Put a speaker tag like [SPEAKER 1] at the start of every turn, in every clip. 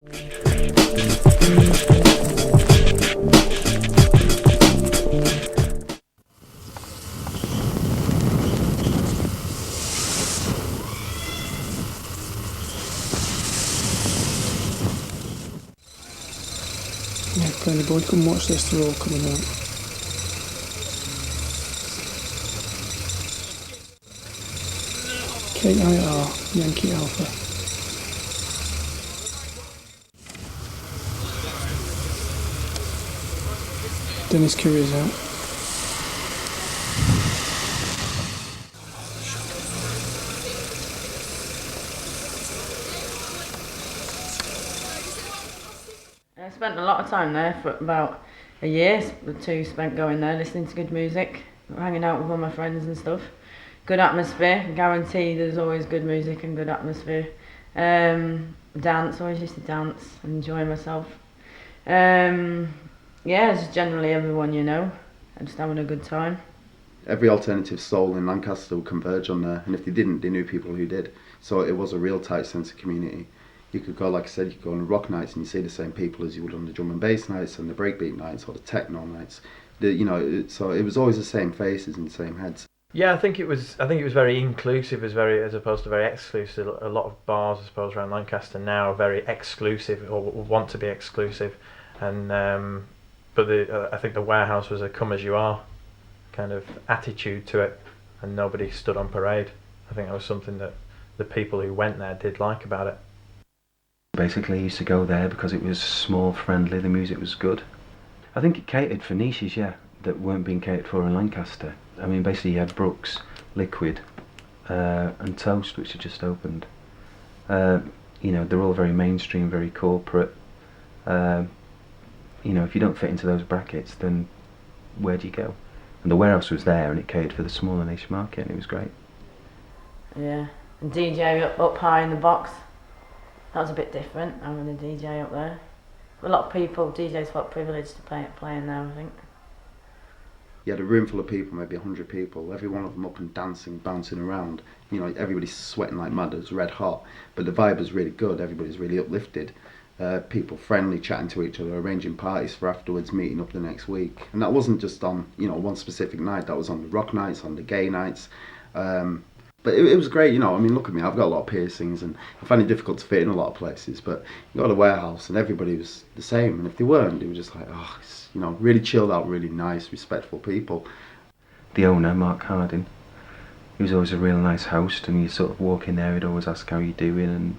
[SPEAKER 1] Yeah, Granny boy, come watch this, they're all coming out. KIR, Yankee Alpha. Dennis Curry's out.
[SPEAKER 2] I spent a lot of time there for about a year, the two spent going there listening to good music, hanging out with all my friends and stuff. Good atmosphere, guaranteed there's always good music and good atmosphere. Dance, always used to dance and enjoy myself. Yeah, it's generally everyone you know, and just having a good time.
[SPEAKER 3] Every alternative soul in Lancaster would converge on there, and if they didn't, they knew people who did. So it was a real tight sense of community. You could go, like I said, you could go on the rock nights and you see the same people as you would on the drum and bass nights and the breakbeat nights or the techno nights. So it was always the same faces and the same heads.
[SPEAKER 4] Yeah, I think it was very inclusive as opposed to very exclusive. A lot of bars, I suppose, around Lancaster now are very exclusive or want to be exclusive, and but I think the Warehouse was a come as you are kind of attitude to it, and nobody stood on parade. I think that was something that the people who went there did like about it.
[SPEAKER 5] Basically, I used to go there because it was small, friendly, the music was good. I think it catered for niches, yeah, that weren't being catered for in Lancaster. I mean, basically you had Brooks, Liquid, and Toast, which had just opened. They're all very mainstream, very corporate. If you don't fit into those brackets, then where do you go? And the Warehouse was there, and it catered for the smaller niche market, and it was great.
[SPEAKER 2] Yeah, and DJ up high in the box. That was a bit different, having a DJ up there. A lot of people, DJs felt privileged to playing there, I think.
[SPEAKER 3] You had a room full of people, maybe 100 people, every one of them up and dancing, bouncing around. Everybody's sweating like mad, it was red hot, but the vibe was really good, everybody's really uplifted. People friendly, chatting to each other, arranging parties for afterwards, meeting up the next week. And that wasn't just on, one specific night, that was on the rock nights, on the gay nights. But it was great, look at me, I've got a lot of piercings and I find it difficult to fit in a lot of places, but you got a Warehouse and everybody was the same, and if they weren't, they were just like, really chilled out, really nice, respectful people.
[SPEAKER 5] The owner, Mark Harding, he was always a real nice host, and you sort of walk in there, he'd always ask how you doing, and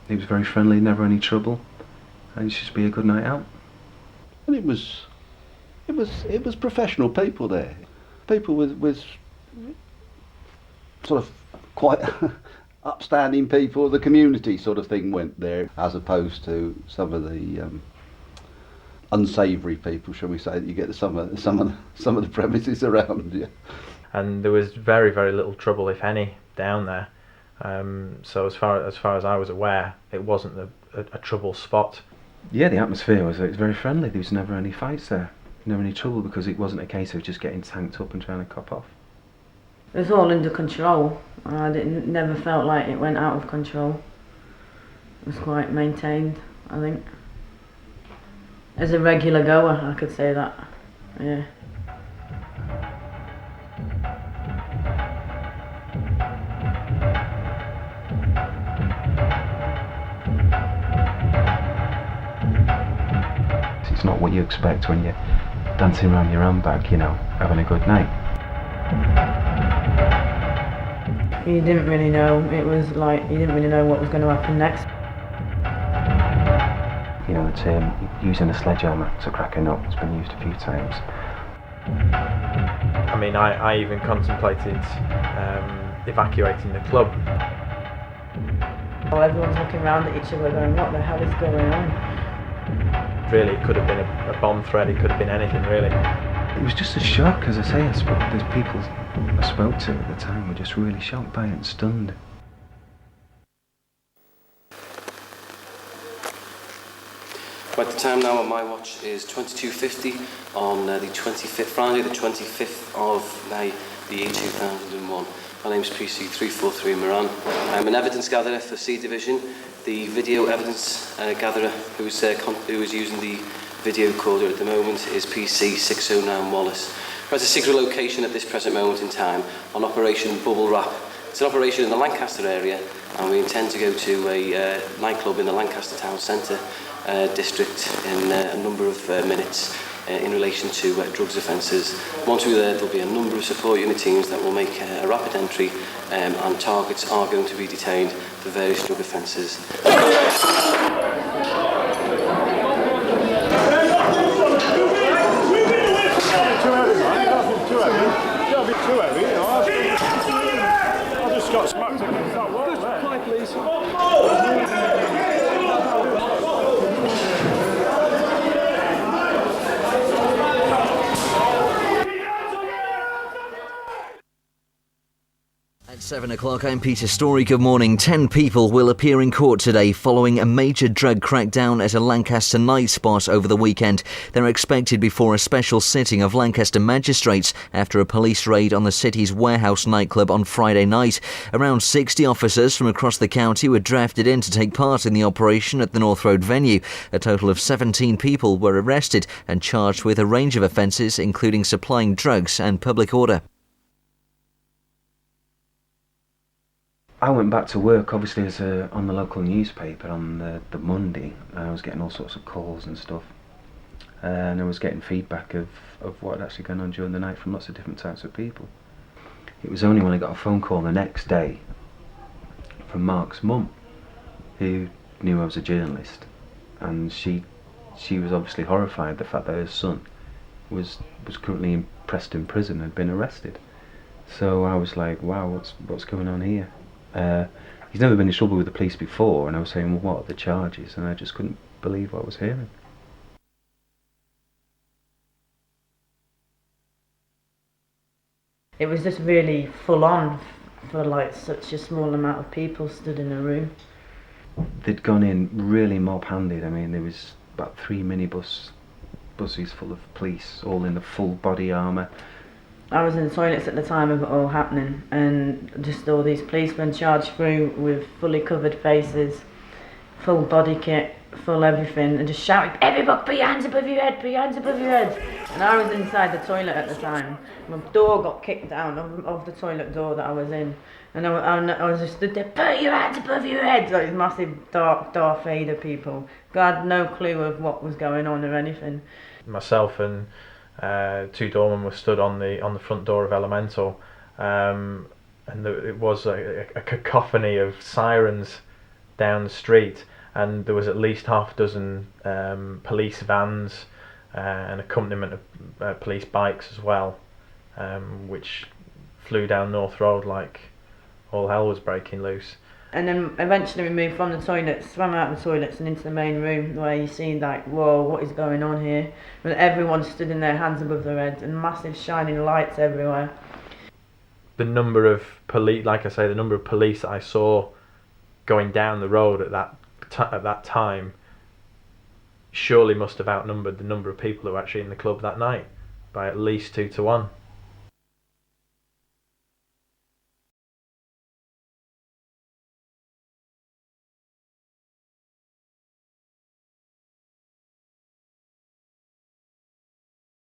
[SPEAKER 5] he was very friendly, never any trouble, and it's just be a good night out.
[SPEAKER 6] And it was professional people there, people with sort of quite upstanding people. The community sort of thing went there, as opposed to some of the unsavoury people, shall we say, that you get some of the premises around you.
[SPEAKER 4] And there was very, very little trouble, if any, down there. So as far as I was aware, it wasn't a trouble spot.
[SPEAKER 5] Yeah, the atmosphere was very friendly. There was never any fights there, never any trouble, because it wasn't a case of just getting tanked up and trying to cop off.
[SPEAKER 2] It was all under control. I never felt like it went out of control. It was quite maintained, I think. As a regular goer, I could say that. Yeah.
[SPEAKER 5] It's not what you expect when you're dancing around your handbag, having a good night.
[SPEAKER 2] You didn't really know. It was like you didn't really know what was going to happen next.
[SPEAKER 5] The term using a sledgehammer to crack a nut has been used a few times.
[SPEAKER 4] I mean, I even contemplated evacuating the club.
[SPEAKER 2] Well, everyone's looking around at each other going, what the hell is going on?
[SPEAKER 4] Really, it could have been a bomb threat, it could have been anything, really.
[SPEAKER 5] It was just a shock, as I say. There's people I spoke to at the time were just really shocked by it and stunned.
[SPEAKER 7] Right, the time now on my watch is 22:50 on the 25th, Friday the 25th of May, the year 2001. My name's PC343 Moran. I'm an evidence gatherer for C Division. The video evidence gatherer who is using the video recorder at the moment is PC609 Wallace. We're at a secret location at this present moment in time on Operation Bubble Wrap. It's an operation in the Lancaster area, and we intend to go to a nightclub in the Lancaster town centre district in a number of minutes in relation to drugs offences. Once we're there, there'll be a number of support unit teams that will make a rapid entry, and targets are going to be detained for various drug offences.
[SPEAKER 8] Got smacked against that wall there. Play, please.
[SPEAKER 9] At 7 o'clock, I'm Peter Story. Good morning. 10 people will appear in court today following a major drug crackdown at a Lancaster night spot over the weekend. They're expected before a special sitting of Lancaster magistrates after a police raid on the city's Warehouse nightclub on Friday night. Around 60 officers from across the county were drafted in to take part in the operation at the North Road venue. A total of 17 people were arrested and charged with a range of offences, including supplying drugs and public order.
[SPEAKER 5] I went back to work, obviously, as on the local newspaper on the Monday. I was getting all sorts of calls and stuff, and I was getting feedback of what had actually gone on during the night from lots of different types of people. It was only when I got a phone call the next day from Mark's mum, who knew I was a journalist, and she was obviously horrified at the fact that her son was currently pressed in prison, had been arrested. So I was like, wow, what's going on here? He's never been in trouble with the police before, and I was saying, well, what are the charges? And I just couldn't believe what I was hearing.
[SPEAKER 2] It was just really full on for like such a small amount of people stood in a room.
[SPEAKER 5] They'd gone in really mob-handed. I mean, there was about 3 buses full of police, all in the full body armour.
[SPEAKER 2] I was in the toilets at the time of it all happening, and just all these policemen charged through with fully covered faces, full body kit, full everything, and just shouting, "Everybody put your hands above your head, put your hands above your head." And I was inside the toilet at the time. My door got kicked down of the toilet door that I was in, and I was just stood there, "Put your hands above your head," like these massive Darth Vader people. I had no clue of what was going on or anything.
[SPEAKER 4] Myself and 2 doormen were stood on the front door of Elemental, and it was a cacophony of sirens down the street, and there was at least half a dozen police vans, an accompaniment of police bikes as well, which flew down North Road like all hell was breaking loose.
[SPEAKER 2] And then eventually we moved from the toilets, swam out of the toilets and into the main room, where you see like, whoa, what is going on here? And everyone stood in their hands above their heads and massive shining lights everywhere.
[SPEAKER 4] The number of police, like I say, the number of police that I saw going down the road at that time surely must have outnumbered the number of people who were actually in the club that night by at least 2 to 1.